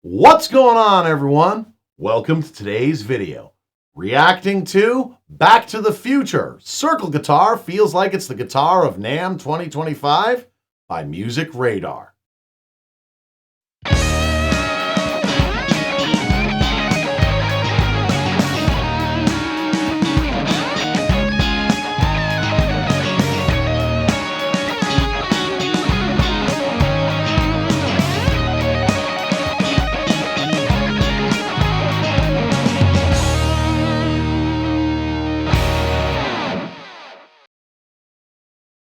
What's going on, everyone? Welcome to today's video. Reacting to Back to the Future. Circle guitar feels like it's the guitar of NAMM 2025 by Music Radar.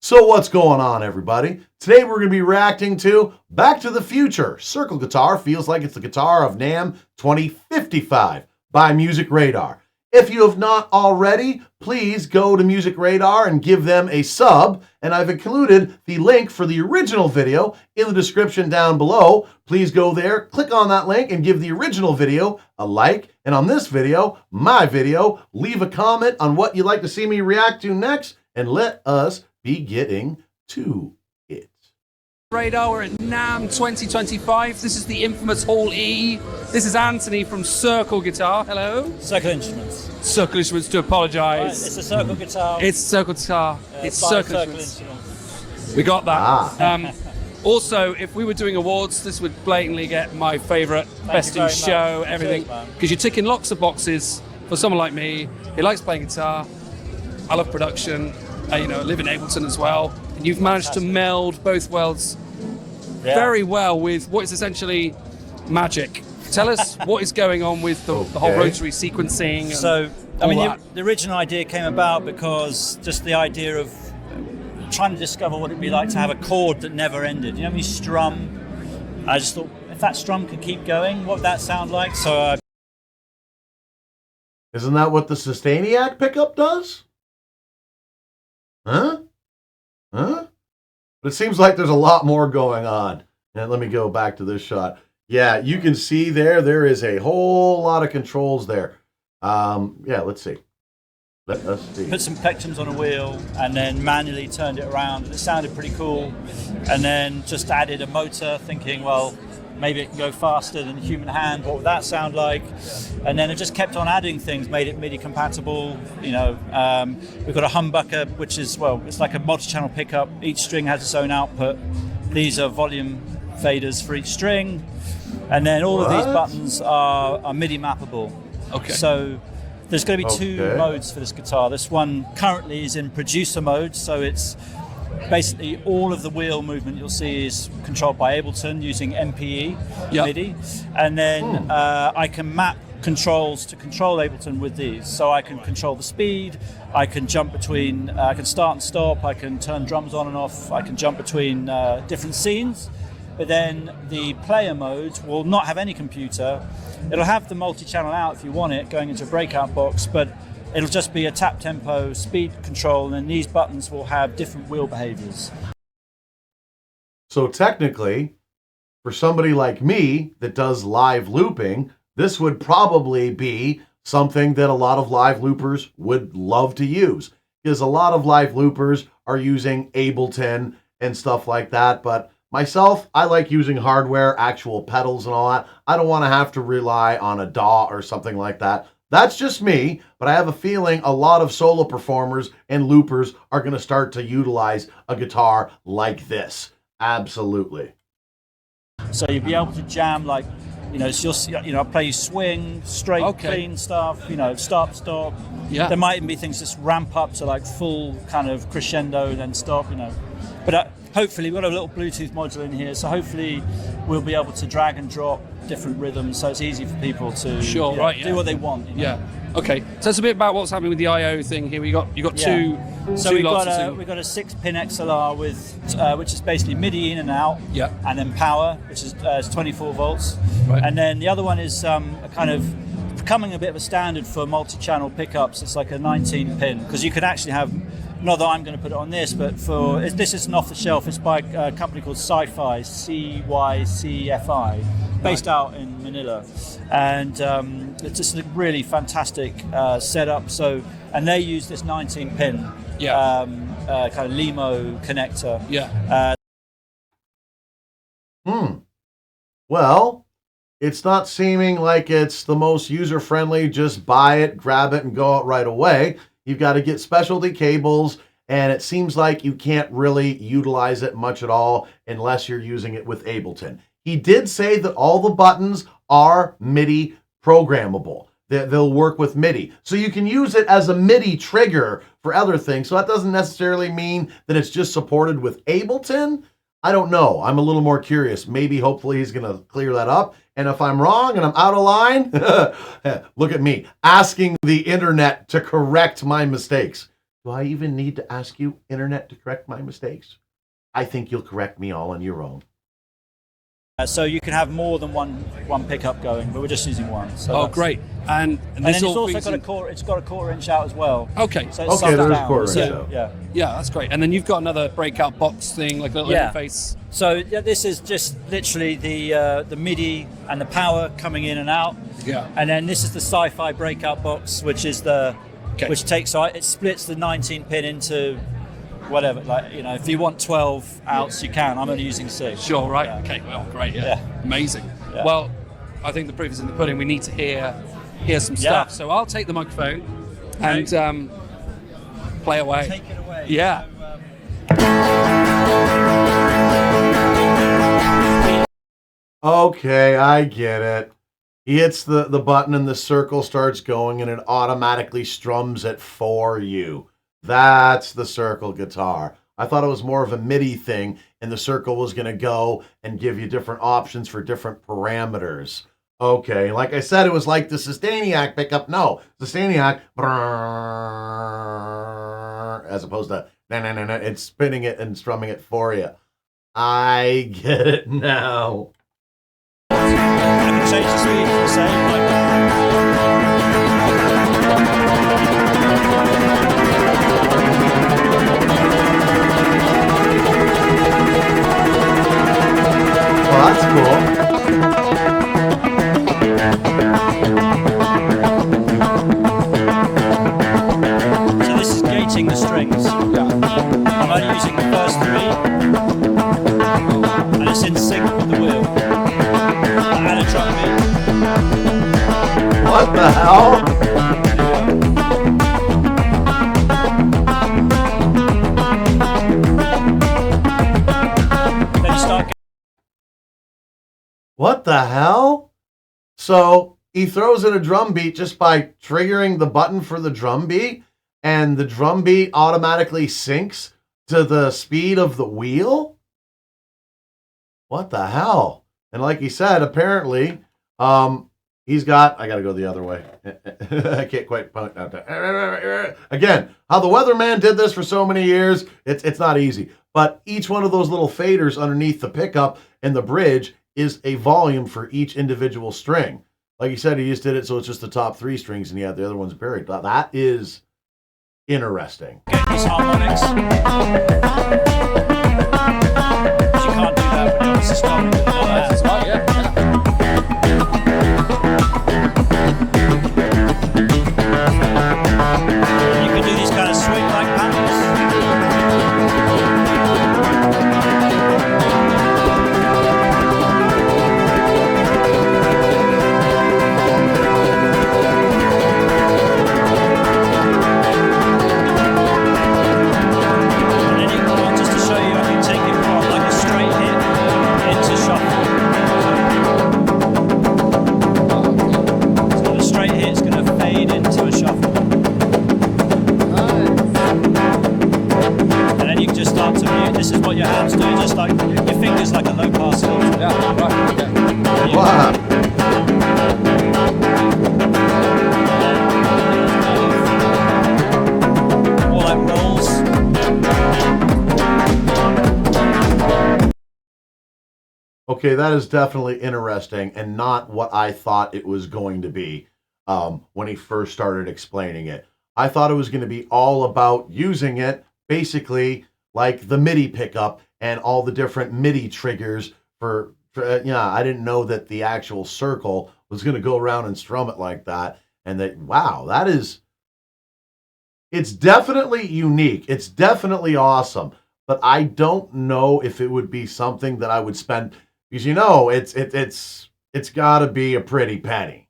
So what's going on, everybody? Today we're going to be reacting to Back to the Future. Circle guitar feels like it's the guitar of NAMM 2055 by Music Radar. If you have not already, please go to Music Radar and give them a sub. And I've included the link for the original video in the description down below. Please go there, click on that link, and give the original video a like. And on this video, my video, leave a comment on what you'd like to see me react to next, and let us be getting to it. Radar, we're at NAMM 2025. This is the infamous Hall E. This is Anthony from Circle Guitar. Hello. Circle Instruments. Circle Instruments, to apologise. Right, it's a Circle guitar. It's Circle Guitar. It's Circle Instruments. We got that. Also, if we were doing awards, this would blatantly get my favourite, best in show, everything. Because you're ticking lots of boxes for someone like me. He likes playing guitar. I love production. I live in Ableton as well. And you've managed to meld both worlds very well with what is essentially magic. Tell us what is going on with the whole rotary sequencing. And so, I mean, the original idea came about because just the idea of trying to discover what it'd be like to have a chord that never ended. You know, when you strum, I just thought, if that strum could keep going, what would that sound like? So, Isn't that what the Sustainiac pickup does? Huh? But it seems like there's a lot more going on. And let me go back to this shot. Yeah, you can see there is a whole lot of controls there. Yeah, let's see. Let us see. Put some plectrums on a wheel and then manually turned it around, and it sounded pretty cool. And then just added a motor, thinking, well, maybe it can go faster than the human hand. What would that sound like? And then it just kept on adding things, made it MIDI compatible. We've got a humbucker, which is, well, it's like a multi-channel pickup. Each string has its own output. These are volume faders for each string. And then all of these buttons are MIDI mappable. Okay. So there's going to be two modes for this guitar. This one currently is in producer mode, so it's basically all of the wheel movement you'll see is controlled by Ableton using MPE MIDI, and then I can map controls to control Ableton with these. So I can control the speed, I can jump between, I can start and stop, I can turn drums on and off, I can jump between different scenes. But then the player mode will not have any computer. It'll have the multi-channel out if you want it, going into a breakout box, but it'll just be a tap tempo, speed control, and then these buttons will have different wheel behaviors. So technically, for somebody like me that does live looping, this would probably be something that a lot of live loopers would love to use, because a lot of live loopers are using Ableton and stuff like that. But myself, I like using hardware, actual pedals and all that. I don't want to have to rely on a DAW or something like that. That's just me, but I have a feeling a lot of solo performers and loopers are going to start to utilize a guitar like this. Absolutely. So you'll be able to jam like, so you'll play swing, straight, clean stuff, start, stop. Yeah. There might even be things just ramp up to like full kind of crescendo, then stop, But hopefully we've got a little Bluetooth module in here, so hopefully we'll be able to drag and drop different rhythms, so it's easy for people to do what they want. Yeah. Okay. So it's a bit about what's happening with the I/O thing here. You got two. So we've got a 6-pin XLR with which is basically MIDI in and out. Yeah. And then power, which is 24 volts. Right. And then the other one is a kind of becoming a bit of a standard for multi-channel pickups. It's like a 19-pin, because you can actually have. Not that I'm going to put it on this, but this is an off-the-shelf. It's by a company called Sci-Fi, CYCFI, based out in Manila, and it's just a really fantastic setup. So, and they use this 19-pin kind of Limo connector. Well, It's not seeming like it's the most user-friendly, just buy it, grab it, and go out right away. You've got to get specialty cables, and it seems like you can't really utilize it much at all unless you're using it with Ableton. He did say that all the buttons are MIDI programmable. They'll work with MIDI. So you can use it as a MIDI trigger for other things. So that doesn't necessarily mean that it's just supported with Ableton. I don't know. I'm a little more curious. Maybe, hopefully, he's going to clear that up. And if I'm wrong and I'm out of line, look at me asking the internet to correct my mistakes. Do I even need to ask you, internet, to correct my mistakes? I think you'll correct me all on your own. So you can have more than one pickup going, but we're just using one. So great! And then it's also got a quarter. It's got a quarter-inch out as well. Okay. So it's there is down. quarter-inch out. Yeah. Yeah, that's great. And then you've got another breakout box thing, like a little interface. So this is just literally the MIDI and the power coming in and out. Yeah. And then this is the sci-fi breakout box, which is which takes it splits the 19 pin into whatever, like, you know, if you want 12 outs, you can. I'm only using 6. Sure, right. Yeah. Okay, well, great, yeah. Amazing. Yeah. Well, I think the proof is in the pudding. We need to hear some stuff. So I'll take the microphone and play away. Take it away. Yeah. Okay, I get it. He hits the button and the circle starts going and it automatically strums it for you. That's the circle guitar. I thought it was more of a MIDI thing, and the circle was going to go and give you different options for different parameters. Okay, like I said, it was like the Sustainiac pickup. No, Sustainiac, as opposed to, it's spinning it and strumming it for you. I get it now. I can change the speed to the same, like Well, that's cool. So this is gating the strings. I'm only using the first 3, and it's in sync with the wheel. And a drum beat. What the hell? Then you start. What the hell? So he throws in a drum beat just by triggering the button for the drum beat, and the drum beat automatically syncs to the speed of the wheel? What the hell? And like he said, apparently, he's got, I gotta go the other way. I can't quite point out that. Again, how the weatherman did this for so many years, it's not easy. But each one of those little faders underneath the pickup and the bridge is a volume for each individual string. Like you said, he just did it so it's just the top 3 strings and he had the other ones buried. That is interesting. Get these harmonics. You can't do that when you're obviously starting with another hand. That's right, yeah. You can do these kind of swing-like patterns. This is what your hands do, just like your fingers, like a low pass filter. Yeah, right. Okay. Wow. All like rolls. Okay, that is definitely interesting and not what I thought it was going to be when he first started explaining it. I thought it was going to be all about using it basically like the MIDI pickup and all the different MIDI triggers for I didn't know that the actual circle was going to go around and strum it like that. And that, wow, it's definitely unique. It's definitely awesome. But I don't know if it would be something that I would spend, because it's it's got to be a pretty penny.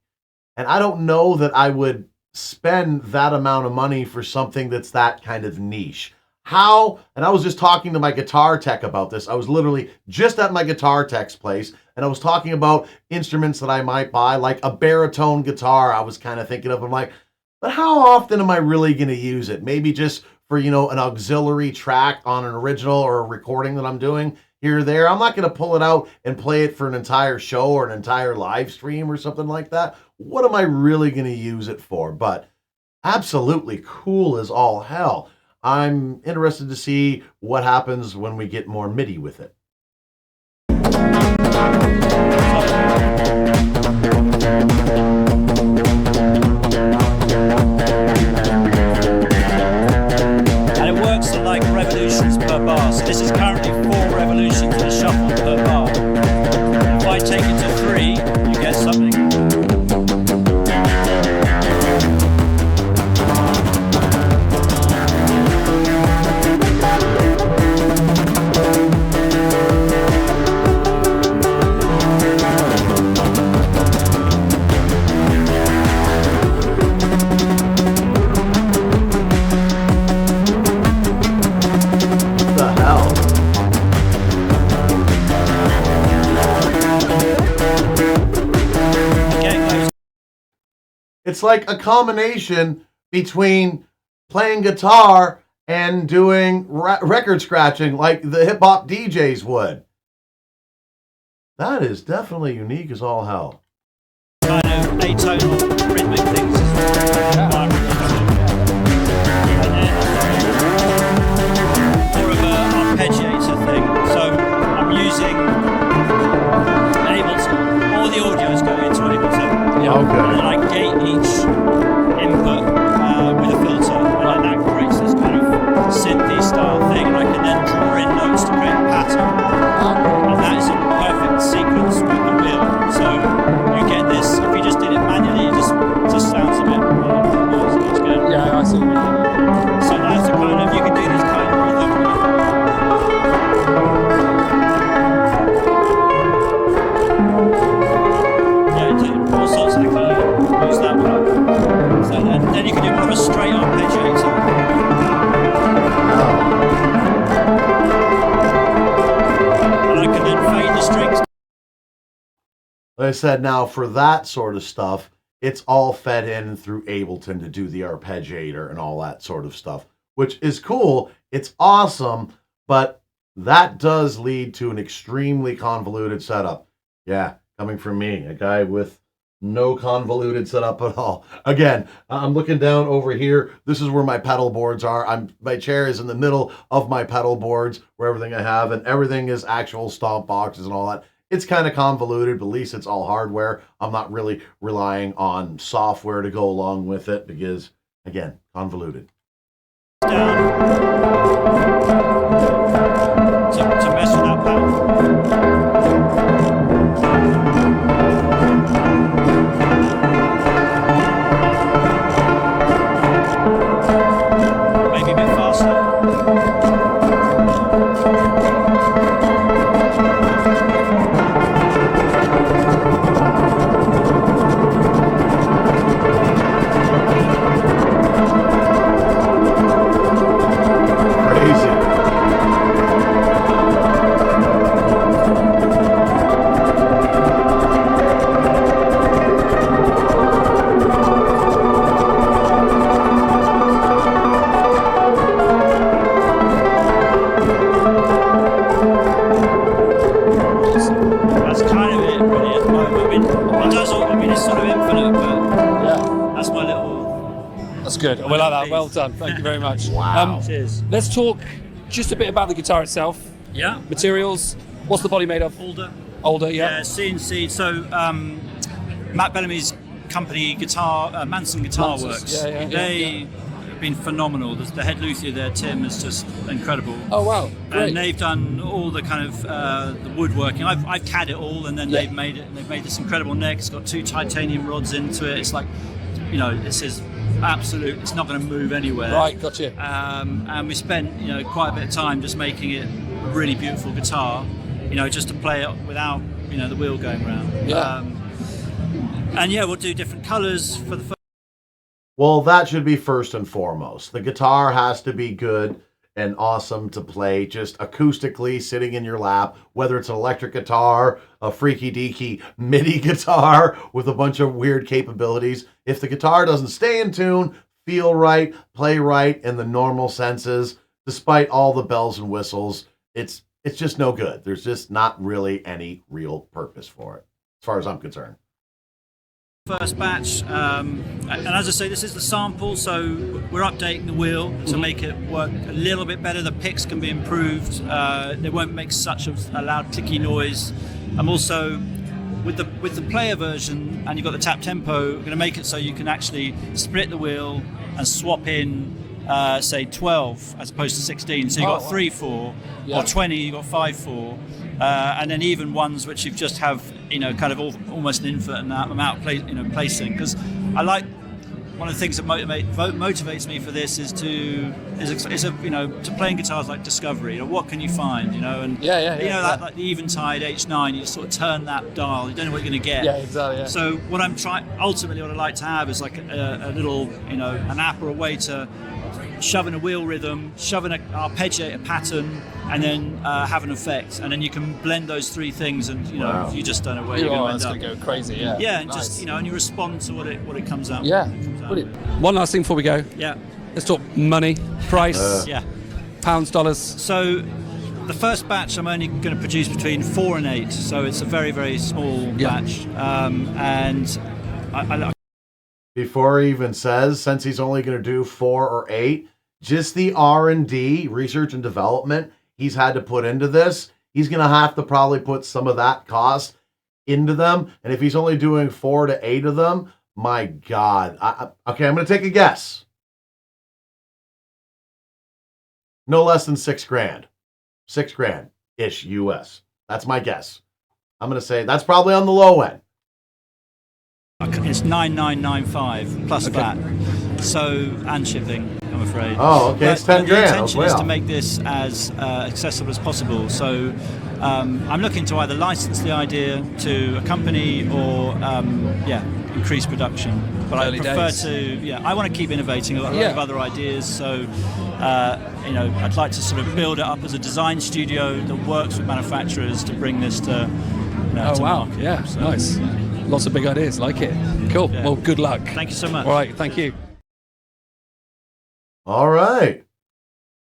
And I don't know that I would spend that amount of money for something that's that kind of niche. How, and I was just talking to my guitar tech about this. I was literally just at my guitar tech's place, and I was talking about instruments that I might buy, like a baritone guitar I was kind of thinking of. I'm like, but how often am I really going to use it? Maybe just for, an auxiliary track on an original or a recording that I'm doing here or there. I'm not going to pull it out and play it for an entire show or an entire live stream or something like that. What am I really going to use it for? But absolutely cool as all hell. I'm interested to see what happens when we get more MIDI with it. And it works at like revolutions per bar. So this is currently 4 revolutions in a shuffle per bar. If I take it to 3, you get something. It's like a combination between playing guitar and doing record scratching like the hip hop DJs would. That is definitely unique as all hell. Kind of atonal rhythmic things. More of an arpeggiator thing. So I'm using Ableton. All the audios go into Ableton. Yeah, okay. And then I gate each input with a filter, and then that creates this kind of synthy style thing, and I can then draw in notes to create a pattern. And that is a perfect sequence with the wheel. So you get this, if you just did it manually, it just sounds a bit it's good. Yeah, I see. So that's the kind of, you can do this kind of rhythm. All sorts of things. Use that one. So then you can do more of a straight arpeggiator. And I can then fade the strings. Like I said, now for that sort of stuff, it's all fed in through Ableton to do the arpeggiator and all that sort of stuff, which is cool. It's awesome, but that does lead to an extremely convoluted setup. Yeah, coming from me, a guy with no convoluted setup at all. Again, I'm looking down over here. This is where my pedal boards are. My chair is in the middle of my pedal boards where everything I have, and everything is actual stomp boxes and all that. It's kind of convoluted, but at least it's all hardware. I'm not really relying on software to go along with it because, again, convoluted. Down to mess with that pedal. Good. We like that. Well done. Thank you very much. Wow. Cheers. Let's talk just a bit about the guitar itself. Yeah. Materials. What's the body made of? Older, yeah. CNC. So Matt Bellamy's company, Manson Guitar Works. They have been phenomenal. The head luthier there, Tim, is just incredible. Oh wow! Great. And they've done all the kind of the woodworking. I've CAD it all, and then they've made it. And they've made this incredible neck. It's got 2 titanium rods into it. It's like, this is absolute. It's not going to move anywhere. Right, gotcha. And we spent quite a bit of time just making it a really beautiful guitar. Just to play it without the wheel going around. Yeah. And yeah, we'll do different colors for the first. Well, that should be first and foremost. The guitar has to be good and awesome to play just acoustically sitting in your lap, whether it's an electric guitar, a freaky deaky MIDI guitar with a bunch of weird capabilities. If the guitar doesn't stay in tune, feel right, play right in the normal senses, despite all the bells and whistles, it's just no good. There's just not really any real purpose for it, as far as I'm concerned. First batch, and as I say, this is the sample, so we're updating the wheel to make it work a little bit better. The picks can be improved. They won't make such a loud clicky noise. I'm also with the player version, and you've got the tap tempo. We're going to make it so you can actually split the wheel and swap in, say 12 as opposed to 16. So you got 3/4, or 20, you got 5/4. And then even ones which you just have, kind of almost an infinite amount of placing. Because I like, one of the things that motivates me for this is to playing guitars like Discovery. What can you find? That like the Eventide H9, you sort of turn that dial. You don't know what you're going to get. Yeah, exactly. Yeah. So what ultimately what I like to have is like a little, an app or a way to shove in a wheel rhythm, shove in arpeggiate a pattern, and then have an effect, and then you can blend those three things, and you just don't know where you're going to end up. It's going to go crazy, yeah. Yeah, and nice. just and you respond to what it comes out. Yeah. Brilliant. One last thing before we go. Yeah. Let's talk money, price. Yeah. Pounds, dollars. So the first batch I'm only going to produce between 4 and 8, so it's a very, very small batch, and I Before he even says, since he's only going to do 4 or 8, just the R&D, research and development, he's had to put into this, he's going to have to probably put some of that cost into them. And if he's only doing 4 to 8 of them, my God. Okay, I'm going to take a guess. No less than $6,000. $6,000-ish US. That's my guess. I'm going to say that's probably on the low end. It's 9,995 plus VAT, and shipping, I'm afraid. Oh, okay, it's 10 The grand. intention is to make this as accessible as possible. So I'm looking to either license the idea to a company or increase production. But Early I prefer days. I want to keep innovating. I've got a lot of other ideas. So I'd like to sort of build it up as a design studio that works with manufacturers to bring this to. To market. Yeah, so, nice. Lots of big ideas, like it. Cool. Yeah. Well, good luck. Thank you so much. All right, thank you. All right.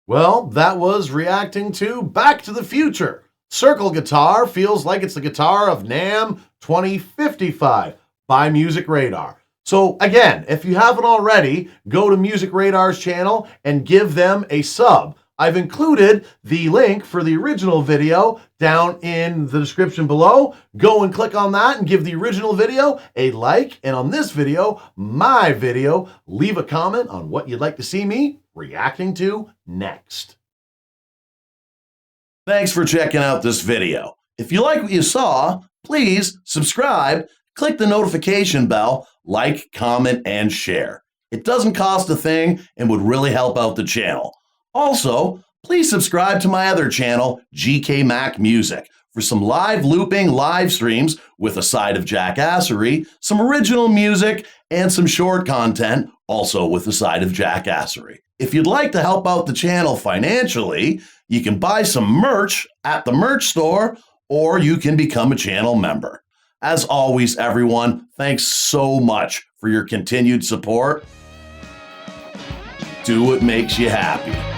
Well, that was reacting to Back to the Future. Circle guitar feels like it's the guitar of NAMM 2055 by Music Radar. So again, if you haven't already, go to Music Radar's channel and give them a sub. I've included the link for the original video down in the description below. Go and click on that and give the original video a like. And on this video, my video, leave a comment on what you'd like to see me reacting to next. Thanks for checking out this video. If you like what you saw, please subscribe, click the notification bell, like, comment, and share. It doesn't cost a thing and would really help out the channel. Also, please subscribe to my other channel, GK Mac Music, for some live looping live streams with a side of jackassery, some original music, and some short content, also with a side of jackassery. If you'd like to help out the channel financially, you can buy some merch at the merch store, or you can become a channel member. As always, everyone, thanks so much for your continued support. Do what makes you happy.